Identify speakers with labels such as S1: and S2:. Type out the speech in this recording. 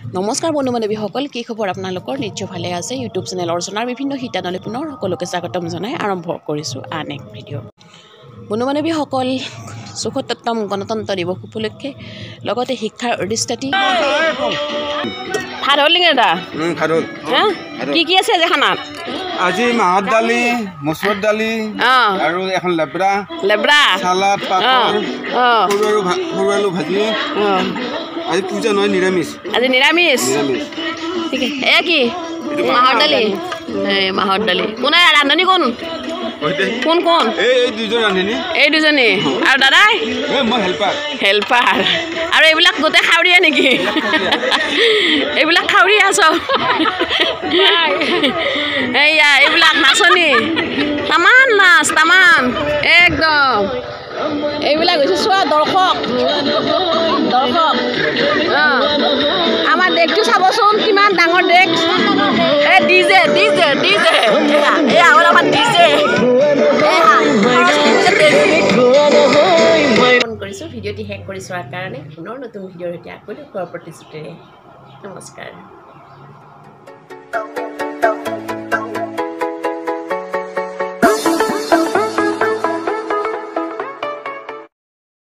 S1: নমস্কাৰ বন্ধু বান্ধৱীসকল, কি খবৰ আপোনালোকৰ? নিশ্চয় ভালে আছে। ইউটিউব চেনেল অৰ্চনাৰ বিভিন্ন শিতানলে পুনৰ সকলোকে স্বাগতম জনাই আৰম্ভ কৰিছোঁ আন এক ভিডিঅ'। বন্ধু বান্ধৱীসকল, ৭৪তম গণতন্ত্ৰ দিৱস উপলক্ষে লগতে শিক্ষাৰ অধিষ্ঠাত্ৰী ভাত হ'ল নেকি দাদা?
S2: ভাত হ'ল।
S1: কি কি আছে আজি খানাত?
S2: আজি মাহৰ দালি, মচুৰ দালি আৰু এখন লেব্ৰা চালাড, পাপৰ, সৰু আলু ভাজি। আজি পূজা নহয়, নিৰামিষ।
S1: আজি নিৰামিষ। ঠিক আছে। এয়া কি? মাহৰ দালি। মাহৰ দালি। কোনে ৰান্ধনি? কোন কোন কোন?
S2: এই দুজন ৰান্ধনি।
S1: এই দুজনী আৰু দাদাই?
S2: মই হেল্পাৰ।
S1: হেল্পাৰ। আৰু এইবিলাক গোটেই খাউৰীয়া নেকি? এইবিলাক খাউৰীয়া চব। এইয়া এইবিলাক নাচনি, তামান নাচ, তামান একদম। এইবিলাক হৈছে চোৱা দৰ্শক। আমাৰ দেশটো চাবচোন, কিমান ডাঙৰ দেশ। এই ডিজে ডিজে ডিজে এয়া হ'ল আমাৰ ডিজে। ফোন কৰিছোঁ ভিডিঅ'টি শেষ কৰি চোৱাৰ কাৰণে। পুনৰ নতুন ভিডিঅ'ৰ সৈতে আকৌ দেখুৱাৰ প্ৰতিশ্ৰুতিৰে নমস্কাৰ।